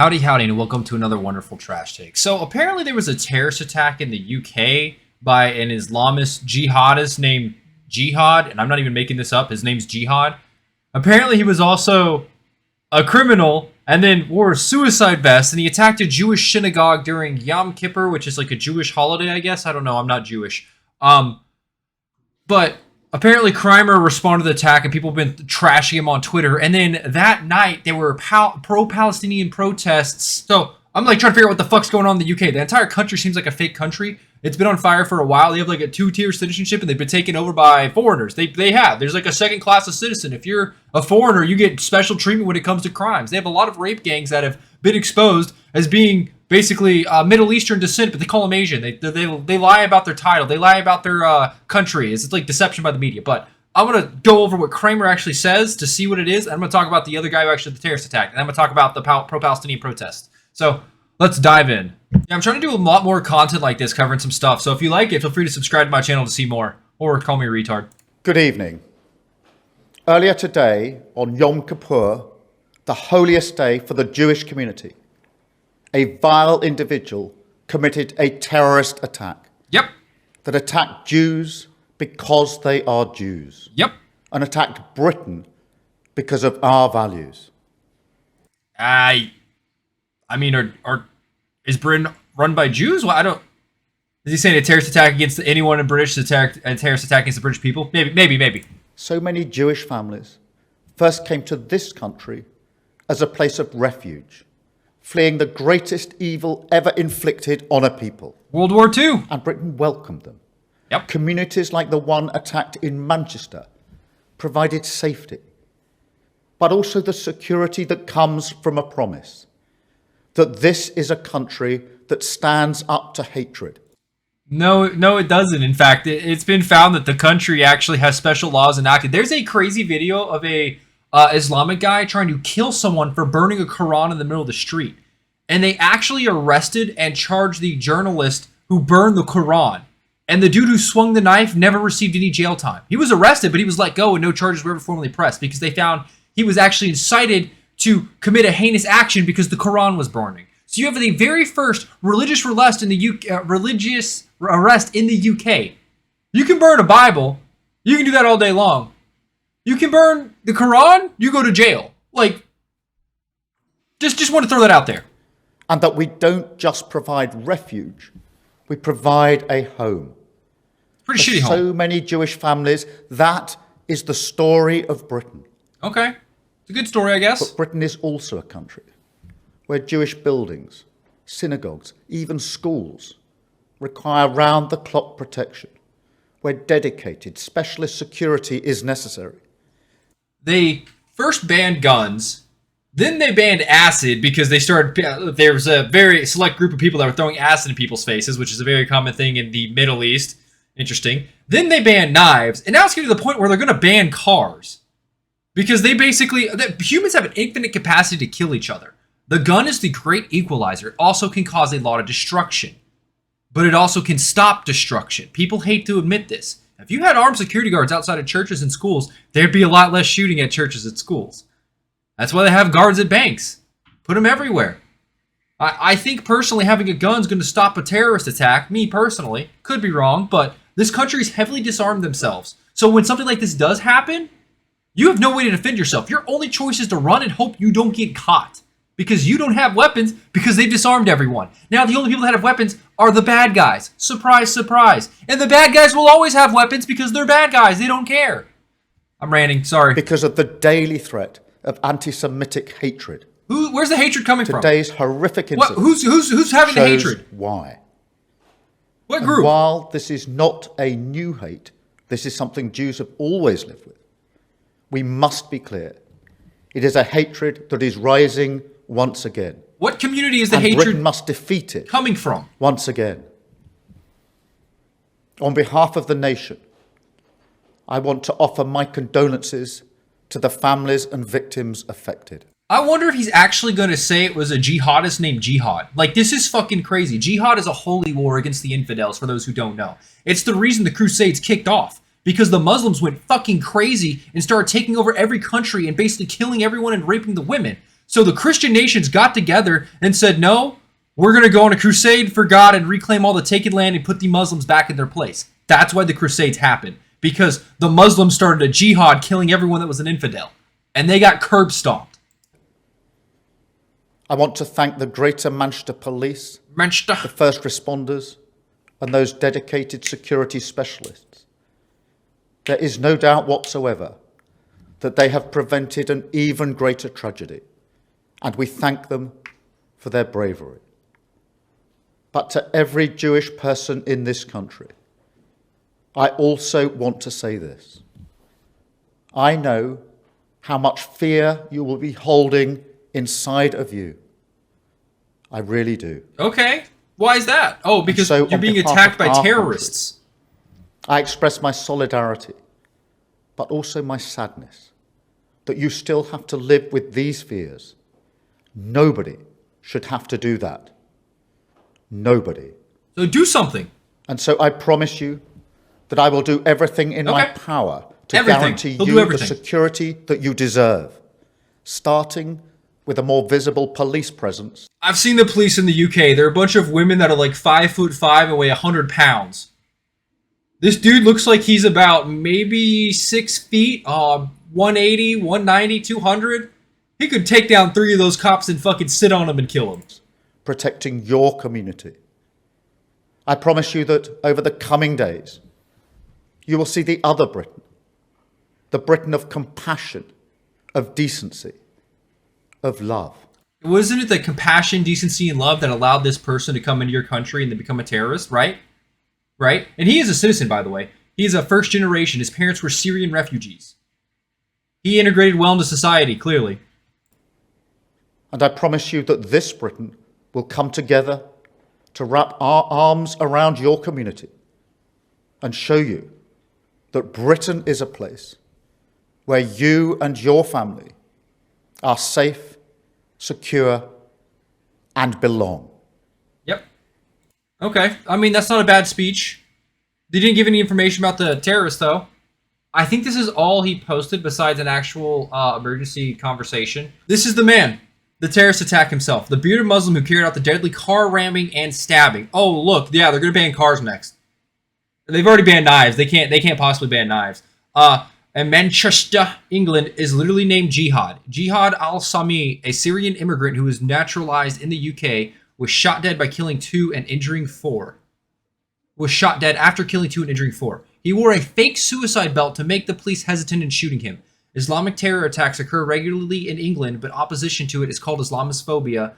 Howdy, howdy, and welcome to another wonderful trash take. So apparently there was a terrorist attack in the UK by an Islamist jihadist named Jihad, and I'm not even making this up, his name's Jihad. Apparently he was also a criminal and then wore a suicide vest, and he attacked a Jewish synagogue during Yom Kippur, which is like a Jewish holiday, I guess. I don't know, I'm not Jewish. But apparently Crimer responded to the attack and people have been trashing him on Twitter. And then that night there were pro-Palestinian protests. So I'm like trying to figure out what the fuck's going on in the UK. The entire country seems like a fake country. It's been on fire for a while. They have like a two-tier citizenship and they've been taken over by foreigners. They have. There's like a second class of citizen. If you're a foreigner, you get special treatment when it comes to crimes. They have a lot of rape gangs that have been exposed as being basically Middle Eastern descent, but they call them Asian. They lie about their title. They lie about their country. It's like deception by the media. But I'm going to go over what Kramer actually says to see what it is. And I'm going to talk about the other guy who actually did the terrorist attack. And I'm going to talk about the pro-Palestinian protests. So let's dive in. Yeah, I'm trying to do a lot more content like this, covering some stuff. So if you like it, feel free to subscribe to my channel to see more. Or call me a retard. Good evening. Earlier today, on Yom Kippur, the holiest day for the Jewish community, a vile individual committed a terrorist attack. Yep. That attacked Jews because they are Jews. Yep. And attacked Britain because of our values. I mean, is Britain run by Jews? Well, I don't. Is he saying a terrorist attack against anyone in British attack, a terrorist attack against the British people? Maybe. So many Jewish families first came to this country as a place of refuge, fleeing the greatest evil ever inflicted on a people. World War II. And Britain welcomed them. Yep. Communities like the one attacked in Manchester provided safety, but also the security that comes from a promise that this is a country that stands up to hatred. No, it doesn't. In fact, it's been found that the country actually has special laws enacted. There's a crazy video of a Islamic guy trying to kill someone for burning a Quran in the middle of the street. And they actually arrested and charged the journalist who burned the Quran. And the dude who swung the knife never received any jail time. He was arrested, but he was let go and no charges were ever formally pressed because they found he was actually incited to commit a heinous action because the Quran was burning. So you have the very first religious arrest in the UK. You can burn a Bible. You can do that all day long. You can burn the Quran, you go to jail. Like, just want to throw that out there. And that we don't just provide refuge, we provide a home. Pretty shitty home. So many Jewish families, that is the story of Britain. Okay. It's a good story, I guess. But Britain is also a country where Jewish buildings, synagogues, even schools require round-the-clock protection, where dedicated specialist security is necessary. They first banned guns, then they banned acid because there was a very select group of people that were throwing acid in people's faces, which is a very common thing in the Middle East. Interesting. Then they banned knives, and now it's getting to the point where they're going to ban cars. Because humans have an infinite capacity to kill each other. The gun is the great equalizer. It also can cause a lot of destruction. But it also can stop destruction. People hate to admit this. If you had armed security guards outside of churches and schools, there'd be a lot less shooting at churches and schools. That's why they have guards at banks. Put them everywhere. I think personally having a gun is going to stop a terrorist attack. Me personally. Could be wrong, but this country's heavily disarmed themselves. So when something like this does happen, you have no way to defend yourself. Your only choice is to run and hope you don't get caught. Because you don't have weapons because they've disarmed everyone. Now the only people that have weapons are the bad guys. Surprise, surprise. And the bad guys will always have weapons because they're bad guys. They don't care. I'm ranting, sorry. Because of the daily threat of anti-Semitic hatred. Where's the hatred coming from? Today's horrific incident. Who's having the hatred? Why? What group? And while this is not a new hate, this is something Jews have always lived with. We must be clear. It is a hatred that is rising once again. What community is the and hatred Britain must defeat it coming from? Once again. On behalf of the nation, I want to offer my condolences to the families and victims affected. I wonder if he's actually going to say it was a jihadist named Jihad. Like, this is fucking crazy. Jihad is a holy war against the infidels, for those who don't know. It's the reason the Crusades kicked off. Because the Muslims went fucking crazy and started taking over every country and basically killing everyone and raping the women. So the Christian nations got together and said, no, we're going to go on a crusade for God and reclaim all the taken land and put the Muslims back in their place. That's why the crusades happened. Because the Muslims started a jihad killing everyone that was an infidel. And they got curb stomped. I want to thank the Greater Manchester Police, Manchester. the first responders, and those dedicated security specialists. There is no doubt whatsoever that they have prevented an even greater tragedy, and we thank them for their bravery. But to every Jewish person in this country, I also want to say this. I know how much fear you will be holding inside of you. I really do. Okay. Why is that? Oh, because So, you're on being behalf attacked of by our terrorists. I express my solidarity, but also my sadness that you still have to live with these fears. Nobody should have to do that. Nobody. So do something. And so I promise you that I will do everything in my power to Everything. guarantee He'll do you the everything. security that you deserve, starting with a more visible police presence. I've seen the police in the UK. They're a bunch of women that are like 5'5" and weigh 100 pounds. This dude looks like he's about maybe 6 feet, 180, 190, 200. He could take down 3 of those cops and fucking sit on them and kill them. Protecting your community. I promise you that over the coming days, you will see the other Britain, the Britain of compassion, of decency, of love. Wasn't it the compassion, decency, and love that allowed this person to come into your country and then become a terrorist, right? Right? And he is a citizen, by the way. He is a first generation. His parents were Syrian refugees. He integrated well into society, clearly. And I promise you that this Britain will come together to wrap our arms around your community and show you that Britain is a place where you and your family are safe, secure, and belong. Yep. Okay. I mean, that's not a bad speech. They didn't give any information about the terrorist, though. I think this is all he posted besides an actual emergency conversation. This is the man. The terrorist attack himself. The bearded Muslim who carried out the deadly car ramming and stabbing. Oh, look. Yeah, they're going to ban cars next. They've already banned knives. They can't possibly ban knives. And Manchester, England, is literally named Jihad. Jihad al-Sami, a Syrian immigrant who was naturalized in the UK, was shot dead by killing 2 and injuring 4. Was shot dead after killing 2 and injuring 4. He wore a fake suicide belt to make the police hesitant in shooting him. Islamic terror attacks occur regularly in England, but opposition to it is called Islamophobia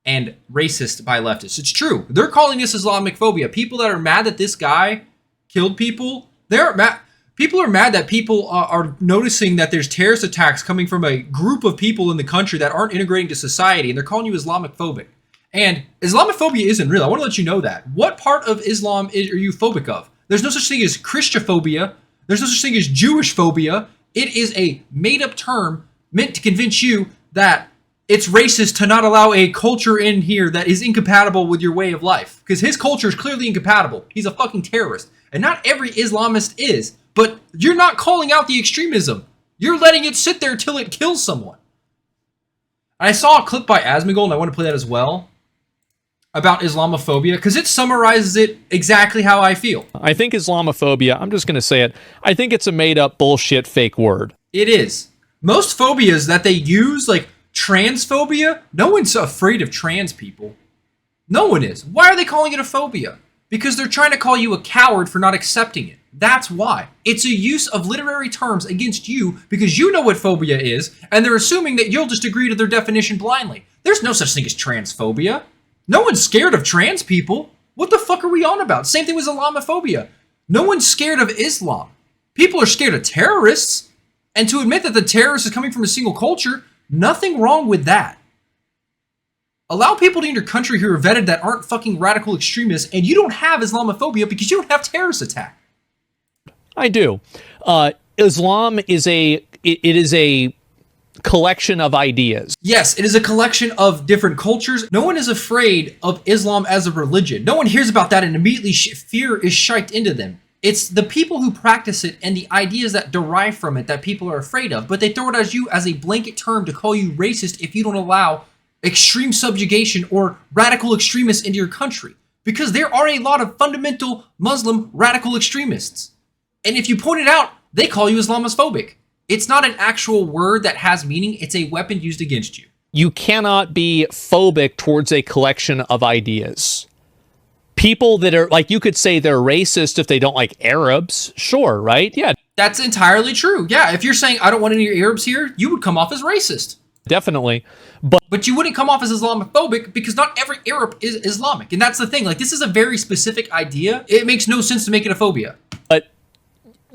and racist by leftists. It's true. They're calling this Islamic-phobia. People that are mad that this guy killed people, they're mad. People are mad that people are noticing that there's terrorist attacks coming from a group of people in the country that aren't integrating to society, and they're calling you Islamophobic. And Islamophobia isn't real. I want to let you know that. What part of Islam are you phobic of? There's no such thing as Christophobia. There's no such thing as Jewish phobia. It is a made-up term meant to convince you that it's racist to not allow a culture in here that is incompatible with your way of life. Because his culture is clearly incompatible. He's a fucking terrorist. And not every Islamist is. But you're not calling out the extremism. You're letting it sit there till it kills someone. I saw a clip by Asmongold, and I want to play that as well, about Islamophobia, because it summarizes it exactly how I feel. I think Islamophobia, I'm just going to say it, I think it's a made-up bullshit fake word. It is. Most phobias that they use, like transphobia, no one's afraid of trans people. No one is. Why are they calling it a phobia? Because they're trying to call you a coward for not accepting it. That's why. It's a use of literary terms against you because you know what phobia is, and they're assuming that you'll just agree to their definition blindly. There's no such thing as transphobia. No one's scared of trans people. What the fuck are we on about? Same thing with Islamophobia. No one's scared of Islam. People are scared of terrorists. And to admit that the terrorist is coming from a single culture, nothing wrong with that. Allow people in your country who are vetted that aren't fucking radical extremists, and you don't have Islamophobia because you don't have terrorist attack. I do. Islam is a collection of ideas. Yes, it is a collection of different cultures. No one is afraid of Islam as a religion. No one hears about that and immediately fear is shiked into them. It's the people who practice it and the ideas that derive from it that people are afraid of, but they throw it at you as a blanket term to call you racist if you don't allow extreme subjugation or radical extremists into your country. Because there are a lot of fundamental Muslim radical extremists. And if you point it out, they call you Islamophobic. It's not an actual word that has meaning, it's a weapon used against you. You cannot be phobic towards a collection of ideas. People that are, like, you could say they're racist if they don't like Arabs. Sure, right? Yeah. That's entirely true. Yeah, if you're saying, I don't want any of your Arabs here, you would come off as racist. Definitely. But you wouldn't come off as Islamophobic because not every Arab is Islamic. And that's the thing. Like, this is a very specific idea. It makes no sense to make it a phobia. But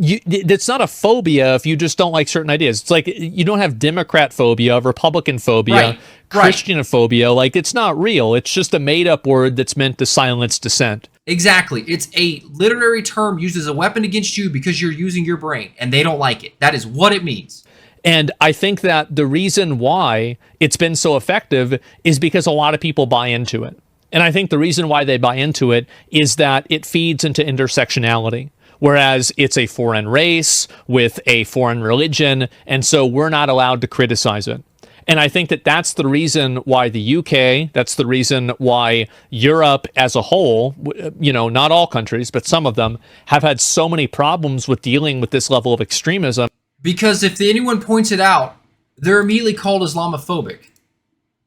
it's not a phobia if you just don't like certain ideas. It's like you don't have Democrat phobia, Republican phobia, Christianophobia. Like, it's not real. It's just a made-up word that's meant to silence dissent. Exactly. It's a literary term used as a weapon against you because you're using your brain, and they don't like it. That is what it means. And I think that the reason why it's been so effective is because a lot of people buy into it. And I think the reason why they buy into it is that it feeds into intersectionality. Whereas it's a foreign race with a foreign religion, and so we're not allowed to criticize it. And I think that that's the reason why the UK, that's the reason why Europe as a whole, you know, not all countries, but some of them, have had so many problems with dealing with this level of extremism. Because if anyone points it out, they're immediately called Islamophobic.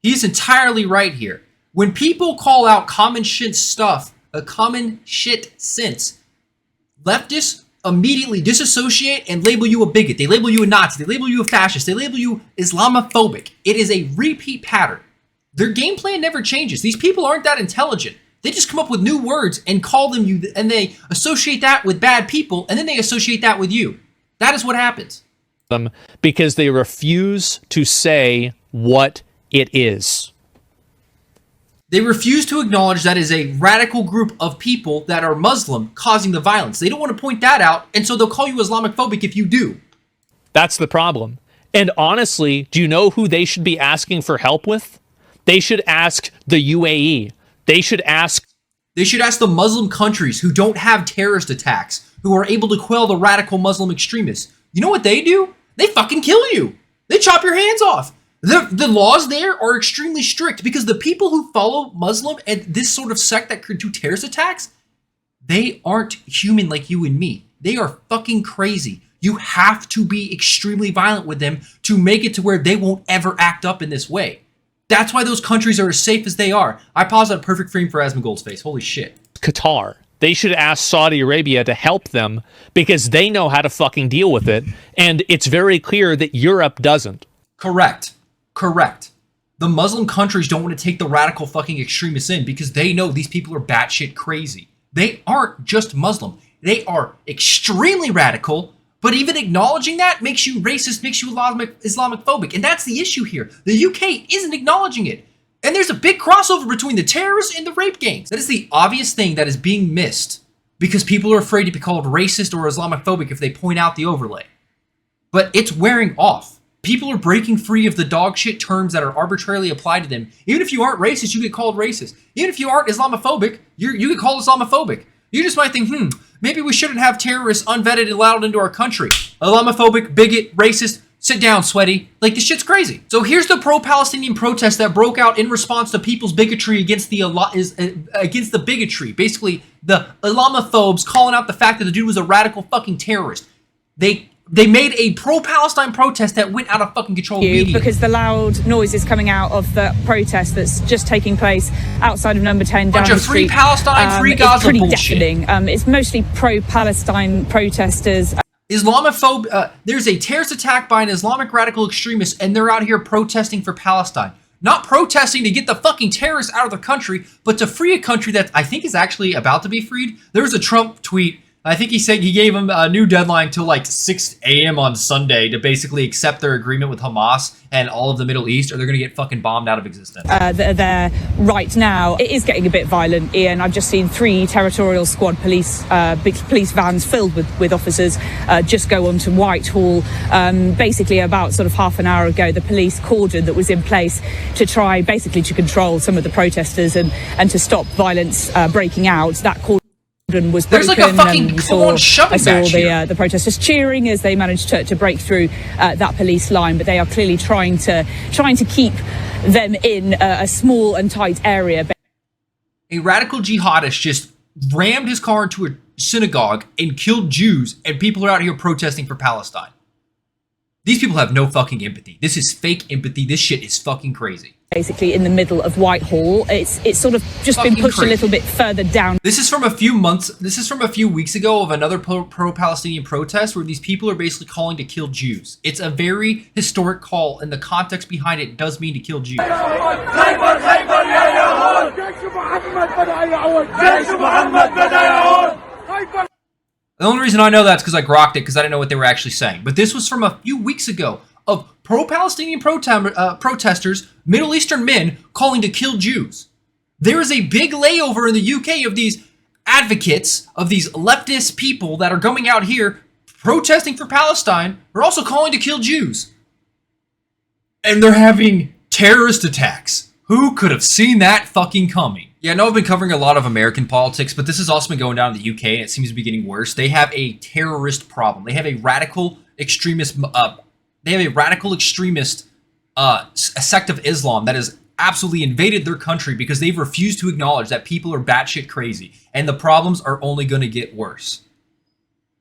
He's entirely right here. When people call out common shit stuff, a common shit sense, leftists immediately disassociate and label you a bigot. They label you a Nazi. They label you a fascist. They label you Islamophobic. It is a repeat pattern. Their game plan never changes. These people aren't that intelligent. They just come up with new words and call them you, and they associate that with bad people, and then they associate that with you. That is what happens. Because they refuse to say what it is. They refuse to acknowledge that is a radical group of people that are Muslim causing the violence. They don't want to point that out, and so they'll call you Islamophobic if you do. That's the problem. And honestly, do you know who they should be asking for help with? They should ask the UAE. They should ask the Muslim countries who don't have terrorist attacks, who are able to quell the radical Muslim extremists. You know what they do? They fucking kill you. They chop your hands off. The laws there are extremely strict because the people who follow Muslim and this sort of sect that could do terrorist attacks, they aren't human like you and me. They are fucking crazy. You have to be extremely violent with them to make it to where they won't ever act up in this way. That's why those countries are as safe as they are. I paused on a perfect frame for Asmongold's face. Holy shit. Qatar. They should ask Saudi Arabia to help them because they know how to fucking deal with it. And it's very clear that Europe doesn't. Correct. The Muslim countries don't want to take the radical fucking extremists in because they know these people are batshit crazy. They aren't just Muslim. They are extremely radical, but even acknowledging that makes you racist, makes you Islamophobic. And that's the issue here. The UK isn't acknowledging it. And there's a big crossover between the terrorists and the rape gangs. That is the obvious thing that is being missed because people are afraid to be called racist or Islamophobic if they point out the overlay. But it's wearing off. People are breaking free of the dog shit terms that are arbitrarily applied to them. Even if you aren't racist, you get called racist. Even if you aren't Islamophobic, you get called Islamophobic. You just might think, maybe we shouldn't have terrorists unvetted and allowed into our country. Islamophobic, bigot, racist. Sit down, sweaty. Like, this shit's crazy. So here's the pro-Palestinian protest that broke out in response to people's bigotry against the bigotry. Basically, the Islamophobes calling out the fact that the dude was a radical fucking terrorist. They made a pro-Palestine protest that went out of fucking control immediately. Because the loud noise is coming out of the protest that's just taking place outside of number 10 down the street. Bunch of free Palestine, free Gaza it's pretty bullshit. Deafening. It's mostly pro-Palestine protesters. There's a terrorist attack by an Islamic radical extremist, and they're out here protesting for Palestine. Not protesting to get the fucking terrorists out of the country, but to free a country that I think is actually about to be freed. There was a Trump tweet. I think he said he gave them a new deadline till like 6 a.m. on Sunday to basically accept their agreement with Hamas and all of the Middle East, or they're going to get fucking bombed out of existence. That are there right now. It is getting a bit violent, Ian. I've just seen 3 territorial squad police vans filled with officers just go onto Whitehall. Basically, about sort of half an hour ago, the police cordon that was in place to try basically to control some of the protesters and to stop violence breaking out, that cordon was There's like a broken, fucking and full-on shoving I saw match here. the protesters cheering as they managed to break through that police line, but they are clearly trying to keep them in a small and tight area. A radical jihadist just rammed his car into a synagogue and killed Jews, and people are out here protesting for Palestine. These people have no fucking empathy. This is fake empathy. This shit is fucking crazy. Basically in the middle of Whitehall. It's sort of just Fucking been pushed crazy. a little bit further down. This is from a few weeks ago of another pro-Palestinian protest where these people are basically calling to kill Jews. It's a very historic call, and the context behind it does mean to kill Jews. The only reason I know that's because I grokked it because I didn't know what they were actually saying. But this was from a few weeks ago of pro-Palestinian protesters, Middle Eastern men, calling to kill Jews. There is a big layover in the UK of these advocates, of these leftist people that are going out here protesting for Palestine, are also calling to kill Jews. And they're having terrorist attacks. Who could have seen that fucking coming? Yeah, I know I've been covering a lot of American politics, but this has also been going down in the UK, and it seems to be getting worse. They have a terrorist problem. They have a radical extremist. A sect of Islam that has absolutely invaded their country because they've refused to acknowledge that people are batshit crazy, and the problems are only going to get worse.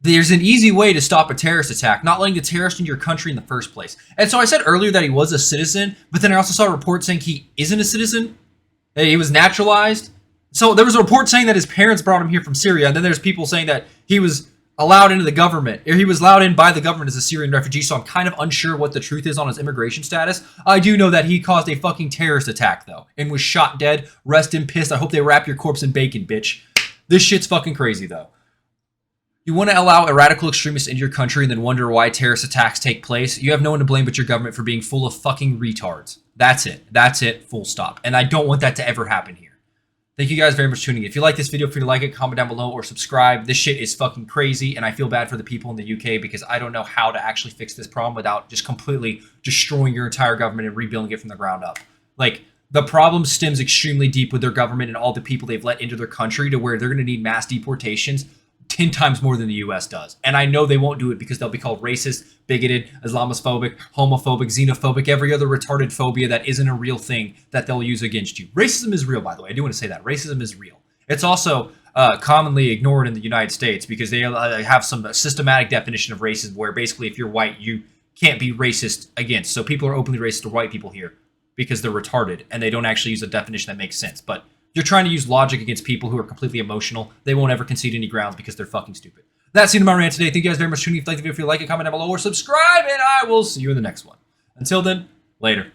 There's an easy way to stop a terrorist attack, not letting the terrorist into your country in the first place. And so I said earlier that he was a citizen, but then I also saw a report saying he isn't a citizen. That he was naturalized. So there was a report saying that his parents brought him here from Syria, and then there's people saying that he was allowed into the government, or he was allowed in by the government as a Syrian refugee, so I'm kind of unsure what the truth is on his immigration status. I do know that he caused a fucking terrorist attack, though, and was shot dead. Rest in piss. I hope they wrap your corpse in bacon, bitch. This shit's fucking crazy, though. You want to allow a radical extremist into your country and then wonder why terrorist attacks take place? You have no one to blame but your government for being full of fucking retards. That's it. That's it. Full stop. And I don't want that to ever happen here. Thank you guys very much for tuning in. If you like this video, feel free to like it, comment down below, or subscribe. This shit is fucking crazy, and I feel bad for the people in the UK because I don't know how to actually fix this problem without just completely destroying your entire government and rebuilding it from the ground up. Like, the problem stems extremely deep with their government and all the people they've let into their country to where they're going to need mass deportations 10 times more than the US does. And I know they won't do it because they'll be called racist, bigoted, Islamophobic, homophobic, xenophobic, every other retarded phobia that isn't a real thing that they'll use against you. Racism is real, by the way. I do want to say that. Racism is real. It's also commonly ignored in the United States because they have some systematic definition of racism where basically if you're white, you can't be racist against. So people are openly racist to white people here because they're retarded and they don't actually use a definition that makes sense. But you're trying to use logic against people who are completely emotional. They won't ever concede any grounds because they're fucking stupid. That's the end of my rant today. Thank you guys very much for tuning in. If you like the video, if you like it, comment down below or subscribe, and I will see you in the next one. Until then, later.